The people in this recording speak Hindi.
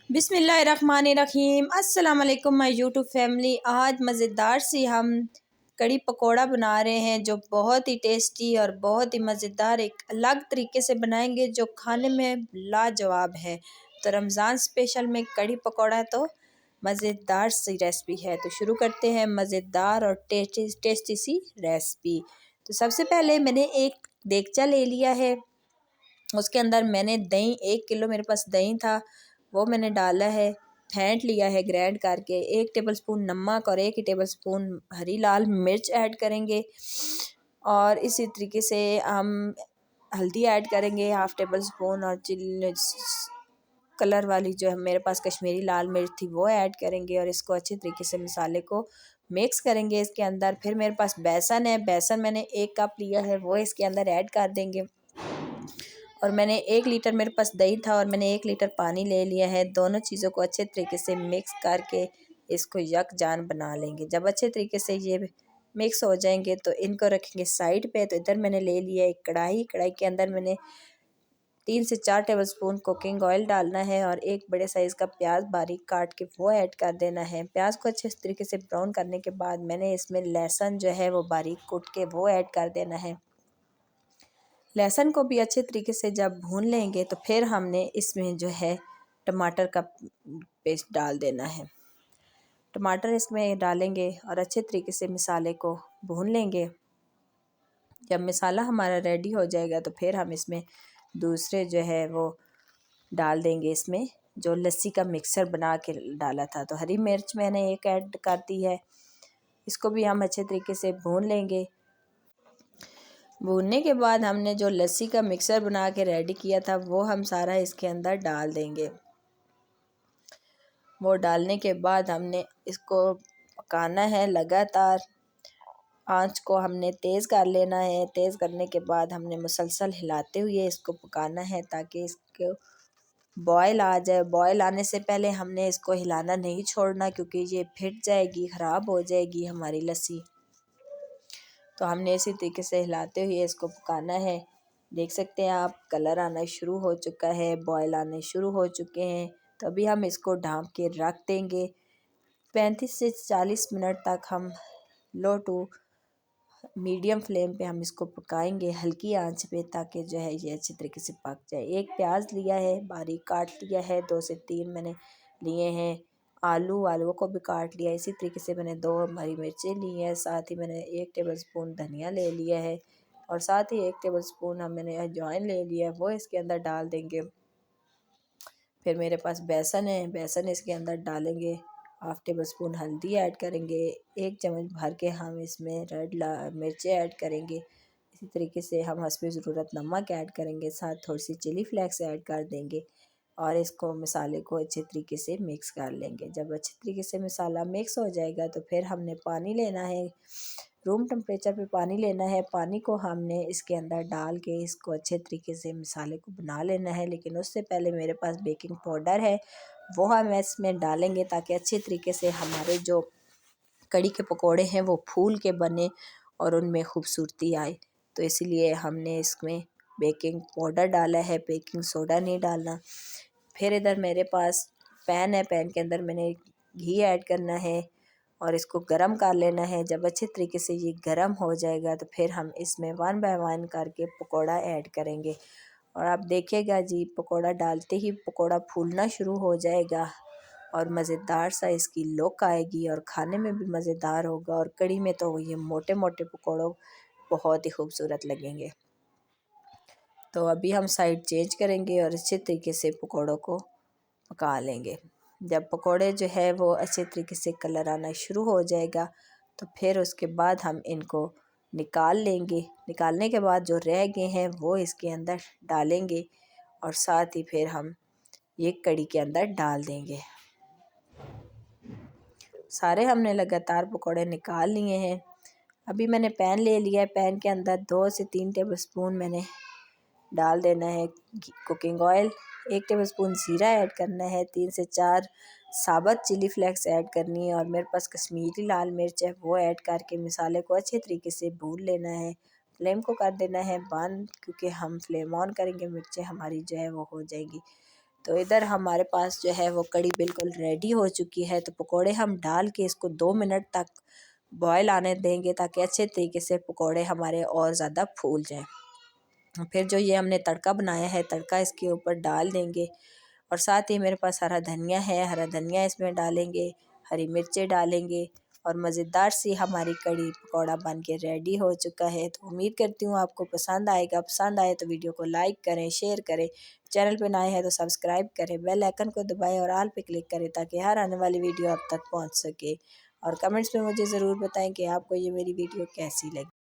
बिस्मिल्लाहिर्रहमानिर्रहीम। अस्सलाम वालेकुम माय यूट्यूब फैमिली। आज मज़ेदार सी हम कड़ी पकोड़ा बना रहे हैं जो बहुत ही टेस्टी और बहुत ही मज़ेदार एक अलग तरीके से बनाएंगे जो खाने में लाजवाब है। तो रमज़ान स्पेशल में कड़ी पकोड़ा तो मज़ेदार सी रेसिपी है। तो शुरू करते हैं मज़ेदार और टेस्टी टेस्टी सी रेसिपी। तो सबसे पहले मैंने एक देगचा ले लिया है। उसके अंदर मैंने दही 1 किलो मेरे पास दही था वो मैंने डाला है, फेंट लिया है ग्राइंड करके। 1 टेबलस्पून नमक और 1 टेबलस्पून हरी लाल मिर्च ऐड करेंगे और इसी तरीके से हम हल्दी ऐड करेंगे 1/2 टेबलस्पून और चिल्ली कलर वाली जो है मेरे पास कश्मीरी लाल मिर्च थी वो ऐड करेंगे और इसको अच्छे तरीके से मसाले को मिक्स करेंगे इसके अंदर। फिर मेरे पास बेसन है, बेसन मैंने 1 कप लिया है वो इसके अंदर ऐड कर देंगे और मैंने 1 लीटर मेरे पास दही था और मैंने 1 लीटर पानी ले लिया है। दोनों चीज़ों को अच्छे तरीके से मिक्स करके इसको यकजान बना लेंगे। जब अच्छे तरीके से ये मिक्स हो जाएंगे तो इनको रखेंगे साइड पे। तो इधर मैंने ले लिया एक कढ़ाई, कढ़ाई के अंदर मैंने 3 से 4 टेबलस्पून कुकिंग ऑयल डालना है और एक बड़े साइज़ का प्याज बारीक काट के वो ऐड कर देना है। प्याज को अच्छे तरीके से ब्राउन करने के बाद मैंने इसमें लहसुन जो है वो बारीक कूट के वो ऐड कर देना है। लहसुन को भी अच्छे तरीके से जब भून लेंगे तो फिर हमने इसमें जो है टमाटर का पेस्ट डाल देना है। टमाटर इसमें डालेंगे और अच्छे तरीके से मसाले को भून लेंगे। जब मसाला हमारा रेडी हो जाएगा तो फिर हम इसमें दूसरे जो है वो डाल देंगे इसमें जो लस्सी का मिक्सर बना के डाला था। तो हरी मिर्च मैंने एक ऐड कर दी है, इसको भी हम अच्छे तरीके से भून लेंगे। भूनने के बाद हमने जो लस्सी का मिक्सर बना के रेडी किया था वो हम सारा इसके अंदर डाल देंगे। वो डालने के बाद हमने इसको पकाना है लगातार। आंच को हमने तेज़ कर लेना है। तेज़ करने के बाद हमने मुसलसल हिलाते हुए इसको पकाना है ताकि इसको बॉयल आ जाए। बॉयल आने से पहले हमने इसको हिलाना नहीं छोड़ना क्योंकि ये फिट जाएगी, ख़राब हो जाएगी हमारी लस्सी। तो हमने इसी तरीके से हिलाते हुए इसको पकाना है। देख सकते हैं आप कलर आना शुरू हो चुका है, बॉयल आने शुरू हो चुके हैं। तो अभी हम इसको ढाँप के रख देंगे। 35 से 40 मिनट तक हम लो टू मीडियम फ्लेम पे हम इसको पकाएंगे हल्की आंच पे ताकि जो है ये अच्छी तरीके से पक जाए। एक प्याज लिया है बारीक काट लिया है, 2 से 3 मैंने लिए हैं आलूओं को भी काट लिया। इसी तरीके से मैंने 2 हरी मिर्चें ली हैं, साथ ही मैंने 1 टेबलस्पून धनिया ले लिया है और साथ ही 1 टेबलस्पून मैंने अजवाइन ले लिया है वो इसके अंदर डाल देंगे। फिर मेरे पास बेसन है, बेसन इसके अंदर डालेंगे। 1/2 टेबलस्पून हल्दी ऐड करेंगे। 1 चम्मच भर के हम इसमें मिर्चें ऐड करेंगे। इसी तरीके से हम हस्बे ज़रूरत नमक ऐड करेंगे, साथ थोड़ी सी चिली फ्लेक्स ऐड कर देंगे और इसको मसाले को अच्छे तरीके से मिक्स कर लेंगे। जब अच्छे तरीके से मसाला मिक्स हो जाएगा तो फिर हमने पानी लेना है, रूम टेम्परेचर पे पानी लेना है। पानी को हमने इसके अंदर डाल के इसको अच्छे तरीके से मसाले को बना लेना है। लेकिन उससे पहले मेरे पास बेकिंग पाउडर है वो हम इसमें डालेंगे ताकि अच्छे तरीके से हमारे जो कड़ी के पकोड़े हैं वो फूल के बने और उनमें खूबसूरती आए। तो इसीलिए हमने इसमें बेकिंग पाउडर डाला है, बेकिंग सोडा नहीं डालना। फिर इधर मेरे पास पैन है, पैन के अंदर मैंने घी ऐड करना है और इसको गरम कर लेना है। जब अच्छे तरीके से ये गरम हो जाएगा तो फिर हम इसमें 1 बाय 1 करके पकोड़ा ऐड करेंगे और आप देखिएगा जी पकोड़ा डालते ही पकोड़ा फूलना शुरू हो जाएगा और मज़ेदार सा इसकी लुक आएगी और खाने में भी मज़ेदार होगा। और कड़ी में तो ये मोटे मोटे पकोड़ों बहुत ही खूबसूरत लगेंगे। तो अभी हम साइड चेंज करेंगे और अच्छे तरीके से पकोड़ों को पका लेंगे। जब पकोड़े जो है वो अच्छे तरीके से कलर आना शुरू हो जाएगा तो फिर उसके बाद हम इनको निकाल लेंगे। निकालने के बाद जो रह गए हैं वो इसके अंदर डालेंगे और साथ ही फिर हम ये कड़ी के अंदर डाल देंगे। सारे हमने लगातार पकोड़े निकाल लिए हैं। अभी मैंने पैन ले लिया है, पैन के अंदर 2 से 3 टेबलस्पून मैंने डाल देना है कुकिंग ऑयल। 1 टेबलस्पून ज़ीरा ऐड करना है, 3 से 4 साबुत चिली फ्लेक्स ऐड करनी है और मेरे पास कश्मीरी लाल मिर्च है वो ऐड करके मसाले को अच्छे तरीके से भून लेना है। फ्लेम को कर देना है बंद क्योंकि हम फ्लेम ऑन करेंगे मिर्चें हमारी जो है वो हो जाएगी। तो इधर हमारे पास जो है वो कड़ी बिल्कुल रेडी हो चुकी है। तो पकोड़े हम डाल के इसको 2 मिनट तक बॉयल आने देंगे ताकि अच्छे तरीके से पकोड़े हमारे और ज़्यादा फूल जाएं। फिर जो ये हमने तड़का बनाया है, तड़का इसके ऊपर डाल देंगे और साथ ही मेरे पास हरा धनिया है, हरा धनिया इसमें डालेंगे, हरी मिर्चें डालेंगे और मज़ेदार सी हमारी कड़ी पकौड़ा बन के रेडी हो चुका है। तो उम्मीद करती हूँ आपको पसंद आएगा। पसंद आए तो वीडियो को लाइक करें, शेयर करें, चैनल पे नए हैं तो सब्सक्राइब करें, बेल आइकन को दबाएं और ऑल पे क्लिक करें ताकि हर आने वाली वीडियो आप तक पहुँच सके। और कमेंट्स में मुझे ज़रूर बताएं कि आपको ये मेरी वीडियो कैसी लगी।